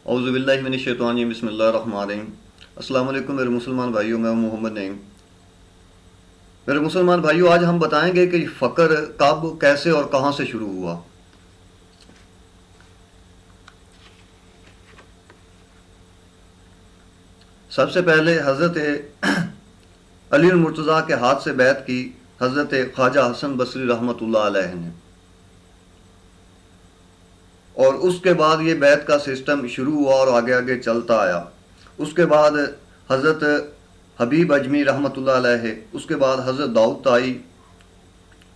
اعوذ باللہ من الشیطان الرجیم، بسم اللہ الرحمن الرحیم۔ السلام علیکم میرے مسلمان بھائیوں، میں ہوں محمد نعیم۔ میرے مسلمان بھائیوں، آج ہم بتائیں گے کہ فقر کب، کیسے اور کہاں سے شروع ہوا۔ سب سے پہلے حضرت علی المرتضیٰ کے ہاتھ سے بیعت کی حضرت خواجہ حسن بصری رحمۃ اللہ علیہ نے، اور اس کے بعد یہ بیعت کا سسٹم شروع ہوا اور آگے آگے چلتا آیا۔ اس کے بعد حضرت حبیب اجمی رحمۃ اللہ علیہ، اس کے بعد حضرت داؤد طائی،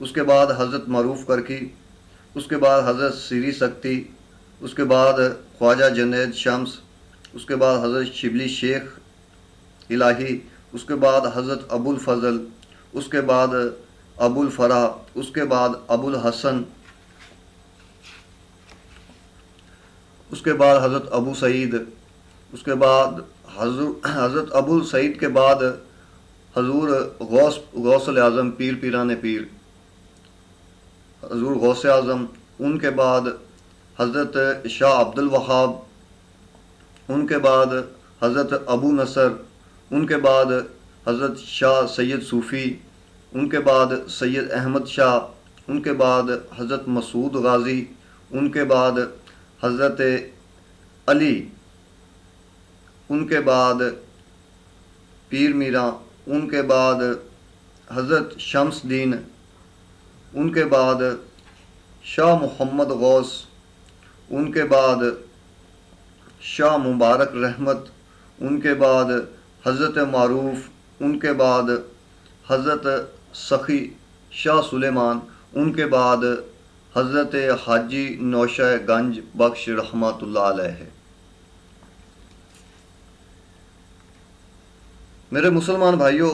اس کے بعد حضرت معروف کرکی، اس کے بعد حضرت سیری سکتی، اس کے بعد خواجہ جنید شمس، اس کے بعد حضرت شبلی شیخ الہی، اس کے بعد حضرت ابو الفضل، اس کے بعد ابو الفرح، اس کے بعد ابو الحسن، اس کے بعد حضرت ابو سعید، اس کے بعد حضرت ابو سعید کے بعد حضور غوث الاعظم پیر پیران پیر، حضور غوث اعظم، ان کے بعد حضرت شاہ عبد الوہاب، ان کے بعد حضرت ابو نصر، ان کے بعد حضرت شاہ سید صوفی، ان کے بعد سید احمد شاہ، ان کے بعد حضرت مسعود غازی، ان کے بعد حضرت علی، ان کے بعد پیر میرا، ان کے بعد حضرت شمس دین، ان کے بعد شاہ محمد غوث، ان کے بعد شاہ مبارک رحمت، ان کے بعد حضرت معروف، ان کے بعد حضرت سخی شاہ سلیمان، ان کے بعد حضرت حاجی نوشہ گنج بخش رحمۃ اللہ علیہ۔ میرے مسلمان بھائیوں،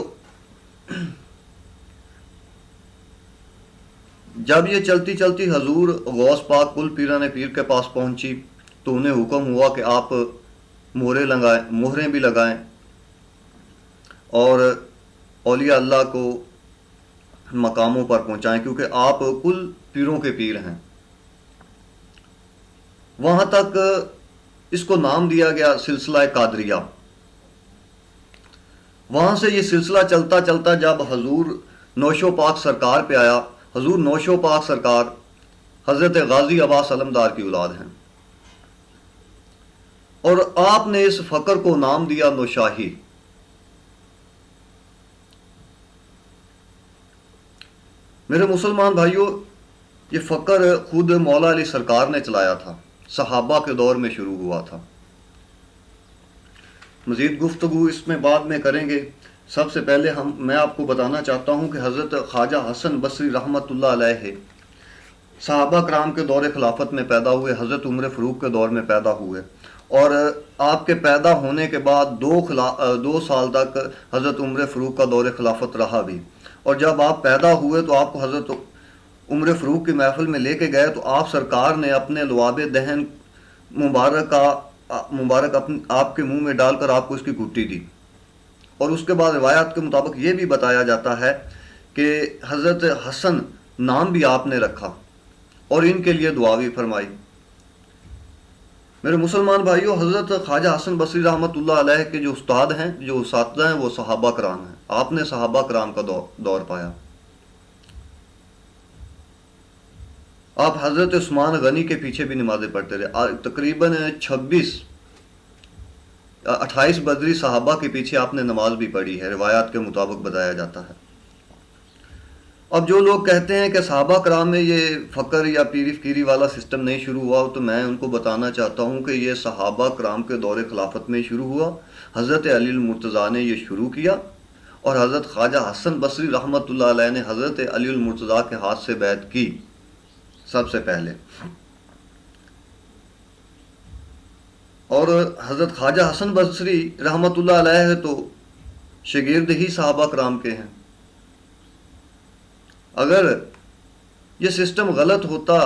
جب یہ چلتی چلتی حضور غوث پاک کل پیران پیر کے پاس پہنچی تو انہیں حکم ہوا کہ آپ مہریں بھی لگائیں اور اولیاء اللہ کو مقاموں پر پہنچائیں، کیونکہ آپ کل پیروں کے پیر ہیں۔ وہاں تک اس کو نام دیا گیا سلسلہ قادریہ۔ وہاں سے یہ سلسلہ چلتا چلتا جب حضور نوشو پاک سرکار پہ آیا، حضور نوشو پاک سرکار حضرت غازی عباس علمدار کی اولاد ہیں، اور آپ نے اس فقر کو نام دیا نوشاہی۔ میرے مسلمان بھائیوں، یہ فقر خود مولا علی سرکار نے چلایا تھا، صحابہ کے دور میں شروع ہوا تھا۔ مزید گفتگو اس میں بعد میں کریں گے۔ سب سے پہلے میں آپ کو بتانا چاہتا ہوں کہ حضرت خواجہ حسن بصری رحمۃ اللہ علیہ صحابہ کرام کے دور خلافت میں پیدا ہوئے، حضرت عمر فاروق کے دور میں پیدا ہوئے، اور آپ کے پیدا ہونے کے بعد 2 سال تک حضرت عمر فاروق کا دور خلافت رہا بھی، اور جب آپ پیدا ہوئے تو آپ کو حضرت عمر فاروق کی محفل میں لے کے گئے تو آپ سرکار نے اپنے لعاب دہن مبارک آپ کے منہ میں ڈال کر آپ کو اس کی گھٹی دی، اور اس کے بعد روایات کے مطابق یہ بھی بتایا جاتا ہے کہ حضرت حسن نام بھی آپ نے رکھا اور ان کے لیے دعا بھی فرمائی۔ میرے مسلمان بھائیوں، حضرت خواجہ حسن بصری رحمۃ اللہ علیہ کے جو استاد ہیں، جو اساتذہ ہیں، وہ صحابہ کرام ہیں۔ آپ نے صحابہ کرام کا دور پایا۔ آپ حضرت عثمان غنی کے پیچھے بھی نمازیں پڑھتے رہے، تقریباً 28 بدری صحابہ کے پیچھے آپ نے نماز بھی پڑھی ہے، روایات کے مطابق بتایا جاتا ہے۔ اب جو لوگ کہتے ہیں کہ صحابہ کرام میں یہ فقر یا پیری فقیری والا سسٹم نہیں شروع ہوا، تو میں ان کو بتانا چاہتا ہوں کہ یہ صحابہ کرام کے دور خلافت میں شروع ہوا۔ حضرت علی المرتضیٰ نے یہ شروع کیا، اور حضرت خواجہ حسن بصری رحمۃ اللہ علیہ نے حضرت علی المرتضیٰ کے ہاتھ سے بیعت کی سب سے پہلے، اور حضرت خواجہ حسن بصری رحمۃ اللہ علیہ تو شاگرد ہی صحابہ کرام کے ہیں۔ اگر یہ سسٹم غلط ہوتا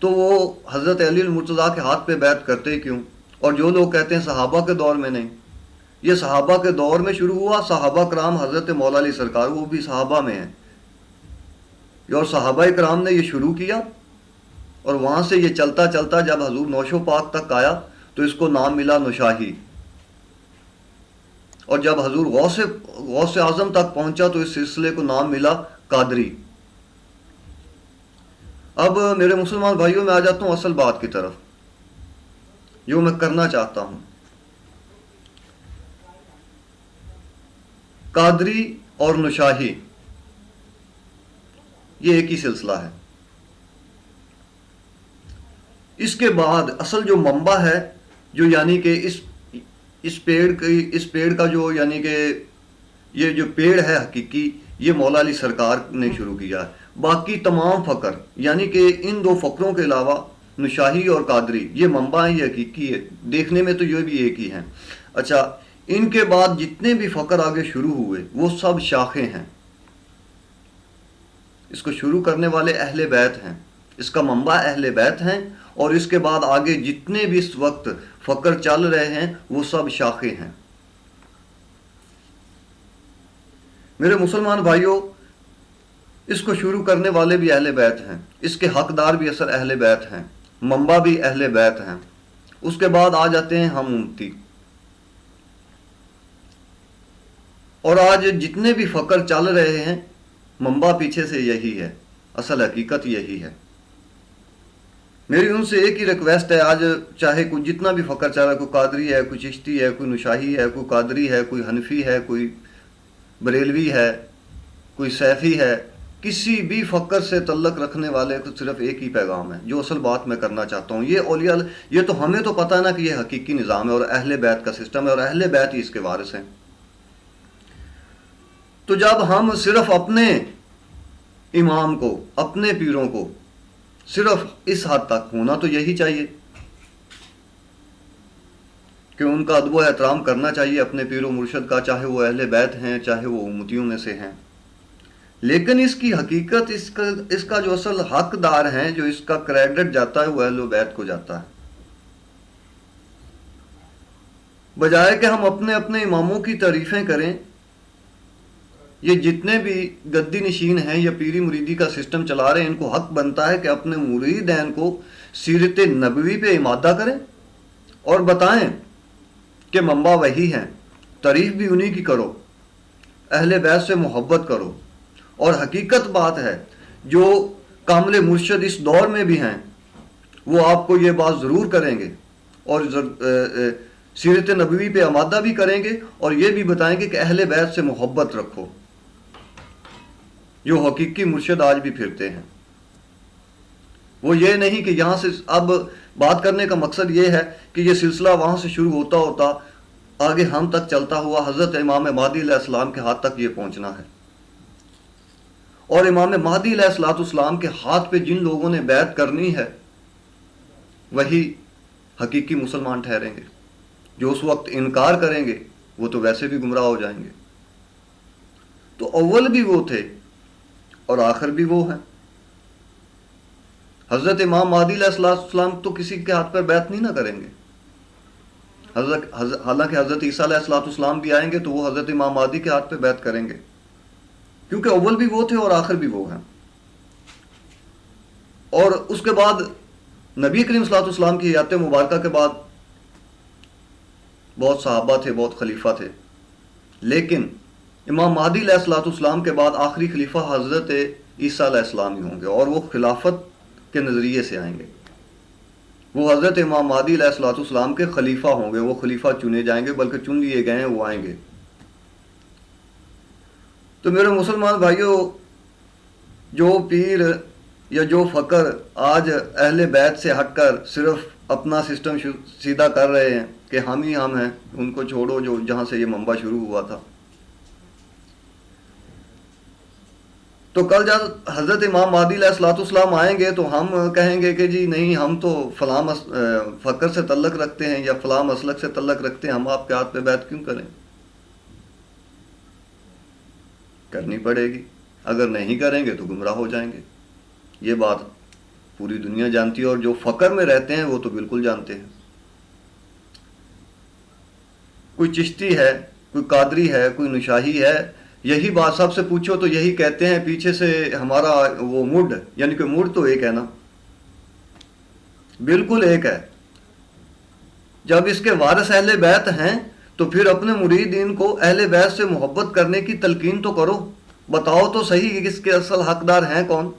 تو وہ حضرت علی المرتضیٰ کے ہاتھ پہ بیعت کرتے کیوں؟ اور جو لوگ کہتے ہیں صحابہ کے دور میں نہیں، یہ صحابہ کے دور میں شروع ہوا۔ صحابہ کرام حضرت مولا علی سرکار وہ بھی صحابہ میں ہیں، اور صحابہ کرام نے یہ شروع کیا، اور وہاں سے یہ چلتا چلتا جب حضور نوشو پاک تک آیا تو اس کو نام ملا نشاہی، اور جب حضور غوث اعظم تک پہنچا تو اس سلسلے کو نام ملا قادری۔ اب میرے مسلمان بھائیوں میں آ جاتا ہوں اصل بات کی طرف جو میں کرنا چاہتا ہوں۔ قادری اور نشاہی یہ ایک ہی سلسلہ ہے۔ اس کے بعد اصل جو منبع ہے، جو یعنی کہ اس پیڑ کا جو یعنی کہ یہ جو پیڑ ہے حقیقی، یہ مولا علی سرکار نے شروع کیا ہے۔ باقی تمام فقر یعنی کہ ان دو فقروں کے علاوہ نشاہی اور قادری یہ منبع ہیں، یہ حقیقی ہے، دیکھنے میں تو یہ بھی ایک ہی ہیں۔ اچھا، ان کے بعد جتنے بھی فقر آگے شروع ہوئے وہ سب شاخیں ہیں۔ اس کو شروع کرنے والے اہل بیت ہیں، اس کا منبع اہل بیت ہیں، اور اس کے بعد آگے جتنے بھی اس وقت فقر چل رہے ہیں وہ سب شاخیں ہیں۔ میرے مسلمان بھائیوں، اس کو شروع کرنے والے بھی اہل بیت ہیں، اس کے حقدار بھی اصل اہل بیت ہیں، منبع بھی اہل بیت ہیں۔ اس کے بعد آ جاتے ہیں ہم امتی، اور آج جتنے بھی فقر چل رہے ہیں منبع پیچھے سے یہی ہے، اصل حقیقت یہی ہے۔ میری ان سے ایک ہی ریکویسٹ ہے، آج چاہے کوئی جتنا بھی فقر چل رہا ہے، کوئی قادری ہے، کوئی چشتی ہے، کوئی نشاہی ہے، کوئی قادری ہے، کوئی حنفی ہے، کوئی بریلوی ہے، کوئی سیفی ہے، کسی بھی فقر سے تعلق رکھنے والے کو صرف ایک ہی پیغام ہے جو اصل بات میں کرنا چاہتا ہوں۔ یہ اولیاء، یہ تو ہمیں تو پتہ ہے نا کہ یہ حقیقی نظام ہے اور اہل بیت کا سسٹم ہے، اور اہل بیت ہی اس کے وارث ہیں۔ تو جب ہم صرف اپنے امام کو، اپنے پیروں کو صرف اس حد تک ہونا تو یہی چاہیے کہ ان کا ادب و احترام کرنا چاہیے اپنے پیر و مرشد کا، چاہے وہ اہل بیت ہیں چاہے وہ امتیوں میں سے ہیں، لیکن اس کی حقیقت، اس کا جو اصل حقدار ہیں، جو اس کا کریڈٹ جاتا ہے وہ اہل بیت کو جاتا ہے، بجائے کہ ہم اپنے اپنے اماموں کی تعریفیں کریں۔ یہ جتنے بھی گدی نشین ہیں یا پیری مریدی کا سسٹم چلا رہے ہیں، ان کو حق بنتا ہے کہ اپنے مریدین کو سیرت نبوی پہ امادہ کریں اور بتائیں کہ منبع وہی ہیں، تعریف بھی انہی کی کرو، اہل بیت سے محبت کرو۔ اور حقیقت بات ہے، جو کامل مرشد اس دور میں بھی ہیں وہ آپ کو یہ بات ضرور کریں گے اور سیرت نبوی پہ امادہ بھی کریں گے، اور یہ بھی بتائیں گے کہ اہل بیت سے محبت رکھو، جو حقیقی مرشد آج بھی پھرتے ہیں۔ وہ یہ نہیں کہ یہاں سے، اب بات کرنے کا مقصد یہ ہے کہ یہ سلسلہ وہاں سے شروع ہوتا ہوتا آگے ہم تک چلتا ہوا حضرت امام مہدی علیہ السلام کے ہاتھ تک یہ پہنچنا ہے، اور امام مہدی علیہ السلام کے ہاتھ پہ جن لوگوں نے بیعت کرنی ہے وہی حقیقی مسلمان ٹھہریں گے۔ جو اس وقت انکار کریں گے وہ تو ویسے بھی گمراہ ہو جائیں گے۔ تو اول بھی وہ تھے اور آخر بھی وہ ہیں۔ حضرت امام مہدی علیہ السلام تو کسی کے ہاتھ پر بیعت نہیں نہ کریں گے، حالانکہ حضرت عیسیٰ علیہ السلام بھی آئیں گے تو وہ حضرت امام مہدی کے ہاتھ پہ بیعت کریں گے، کیونکہ اول بھی وہ تھے اور آخر بھی وہ ہیں۔ اور اس کے بعد نبی کریم صلی اللہ علیہ وسلم کی حیات مبارکہ کے بعد بہت صحابہ تھے، بہت خلیفہ تھے، لیکن امام مہدی علیہ السلام کے بعد آخری خلیفہ حضرت عیسیٰ علیہ السلام ہی ہوں گے، اور وہ خلافت کے نظریے سے آئیں گے۔ وہ حضرت امام مہدی علیہ السلام کے خلیفہ ہوں گے، وہ خلیفہ چنے جائیں گے، بلکہ چن لیے گئے ہیں، وہ آئیں گے۔ تو میرے مسلمان بھائیوں، جو پیر یا جو فقر آج اہل بیت سے ہٹ کر صرف اپنا سسٹم سیدھا کر رہے ہیں کہ ہم ہی ہم ہیں، ان کو چھوڑو جو جہاں سے یہ منبع شروع ہوا تھا، تو کل جب حضرت امام مہدی علیہ السلام آئیں گے تو ہم کہیں گے کہ جی نہیں، ہم تو فلاں فقر سے تعلق رکھتے ہیں یا فلاں مسلک سے تعلق رکھتے ہیں، ہم آپ کے ہاتھ پہ بیعت کیوں کریں؟ کرنی پڑے گی، اگر نہیں کریں گے تو گمراہ ہو جائیں گے۔ یہ بات پوری دنیا جانتی ہے، اور جو فقر میں رہتے ہیں وہ تو بالکل جانتے ہیں۔ کوئی چشتی ہے، کوئی قادری ہے، کوئی نشاہی ہے، یہی بات سب سے پوچھو تو یہی کہتے ہیں، پیچھے سے ہمارا وہ مڈ، یعنی کہ مڈ تو ایک ہے نا، بالکل ایک ہے۔ جب اس کے وارث اہل بیت ہیں تو پھر اپنے مریدین کو اہل بیت سے محبت کرنے کی تلقین تو کرو، بتاؤ تو صحیح کہ اس کے اصل حقدار ہیں کون؟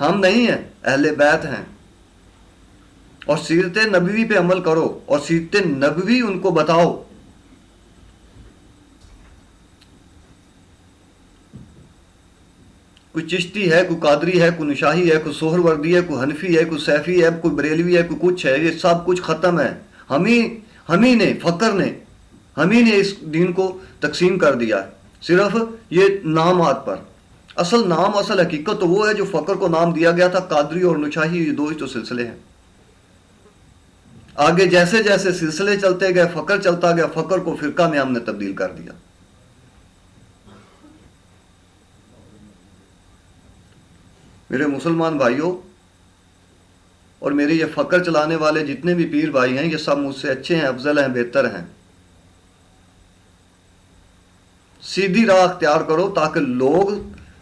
ہم نہیں ہیں، اہل بیت ہیں۔ اور سیرت نبوی پہ عمل کرو اور سیرت نبوی ان کو بتاؤ۔ کوئی چشتی ہے، کوئی قادری ہے، کوئی نشاہی ہے، کوئی سہر وردی ہے، کوئی حنفی ہے، کوئی سیفی ہے، کوئی بریلوی ہے، کوئی کچھ ہے، یہ سب کچھ ختم ہے۔ ہم ہی نے، فقر نے، ہم ہی نے اس دین کو تقسیم کر دیا ہے، صرف یہ نامات پر۔ اصل نام، اصل حقیقت تو وہ ہے جو فقر کو نام دیا گیا تھا۔ قادری اور نشاہی یہ دو ہی تو سلسلے ہیں۔ آگے جیسے جیسے سلسلے چلتے گئے، فقر چلتا گیا، فقر کو فرقہ میں ہم نے تبدیل کر دیا۔ میرے مسلمان بھائیوں اور میرے یہ فقر چلانے والے جتنے بھی پیر بھائی ہیں، یہ سب مجھ سے اچھے ہیں، افضل ہیں، بہتر ہیں۔ سیدھی راہ اختیار کرو تاکہ لوگ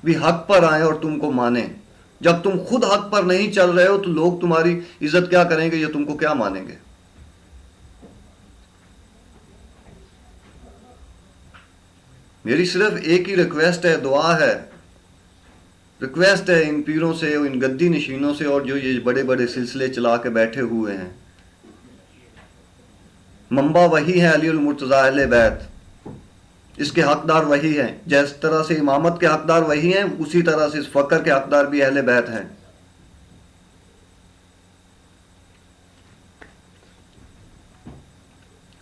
بھی حق پر آئیں اور تم کو مانیں۔ جب تم خود حق پر نہیں چل رہے ہو تو لوگ تمہاری عزت کیا کریں گے، یہ تم کو کیا مانیں گے؟ میری صرف ایک ہی ریکویسٹ ہے، دعا ہے، ریکویسٹ ہے ان پیروں سے، ان گدی نشینوں سے، اور جو یہ بڑے بڑے سلسلے چلا کے بیٹھے ہوئے ہیں۔ منبع وہی ہے علی المرتضیٰ اہل بیت، اس کے حقدار وہی ہیں۔ جس طرح سے امامت کے حقدار وہی ہیں، اسی طرح سے اس فقر کے حقدار بھی اہل بیت ہیں۔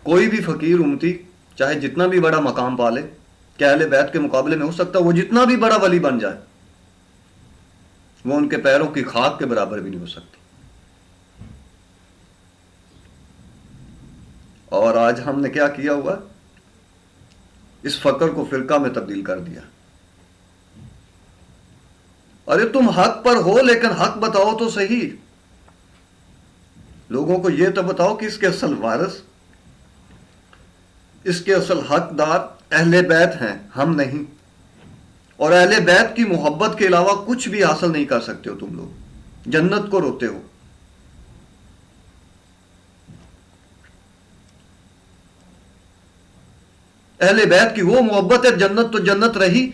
کوئی بھی فقیر امتی چاہے جتنا بھی بڑا مقام پالے، کہ اہل بیت کے مقابلے میں ہو سکتا ہے وہ جتنا بھی بڑا ولی بن جائے، وہ ان کے پیروں کی خاک کے برابر بھی نہیں ہو سکتی۔ اور آج ہم نے کیا کیا ہوا؟ اس فقر کو فرقہ میں تبدیل کر دیا۔ ارے تم حق پر ہو لیکن حق بتاؤ تو صحیح، لوگوں کو یہ تو بتاؤ کہ اس کے اصل وارث، اس کے اصل حقدار اہل بیت ہیں، ہم نہیں۔ اور اہل بیت کی محبت کے علاوہ کچھ بھی حاصل نہیں کر سکتے ہو تم لوگ، جنت کو روتے ہو۔ اہل بیت کی وہ محبت ہے، جنت تو جنت رہی،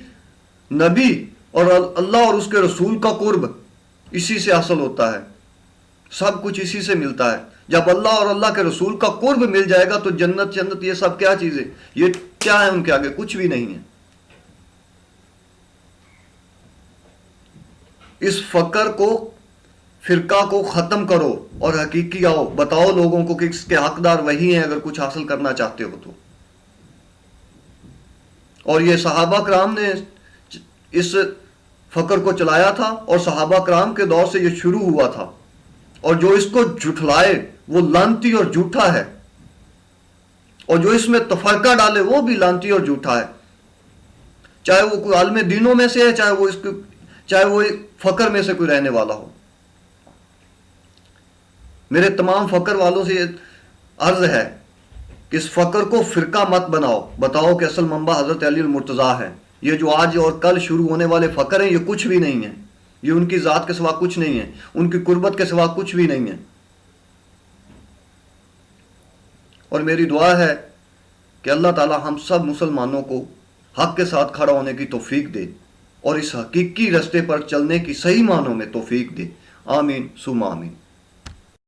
نبی اور اللہ اور اس کے رسول کا قرب اسی سے حاصل ہوتا ہے، سب کچھ اسی سے ملتا ہے۔ جب اللہ اور اللہ کے رسول کا قرب مل جائے گا تو جنت جنت یہ سب کیا چیزیں، یہ کیا ہے ان کے آگے؟ کچھ بھی نہیں ہے۔ اس فقر کو، فرقہ کو ختم کرو اور حقیقی آؤ، بتاؤ لوگوں کو کہ اس کے حقدار وہی ہیں اگر کچھ حاصل کرنا چاہتے ہو تو۔ اور یہ صحابہ کرام نے اس فقر کو چلایا تھا، اور صحابہ کرام کے دور سے یہ شروع ہوا تھا، اور جو اس کو جھٹلائے وہ لانتی اور جھوٹا ہے، اور جو اس میں تفرقہ ڈالے وہ بھی لانتی اور جھوٹا ہے، چاہے وہ کوئی عالم دینوں میں سے ہے، چاہے وہ فقر میں سے کوئی رہنے والا ہو۔ میرے تمام فقر والوں سے یہ عرض ہے کہ اس فقر کو فرقہ مت بناؤ، بتاؤ کہ اصل منبع حضرت علی المرتضیٰ ہے۔ یہ جو آج اور کل شروع ہونے والے فقر ہیں یہ کچھ بھی نہیں ہیں، یہ ان کی ذات کے سوا کچھ نہیں ہے، ان کی قربت کے سوا کچھ بھی نہیں ہے۔ اور میری دعا ہے کہ اللہ تعالی ہم سب مسلمانوں کو حق کے ساتھ کھڑا ہونے کی توفیق دے اور اس حقیقی رستے پر چلنے کی صحیح معنوں میں توفیق دے۔ آمین ثم آمین۔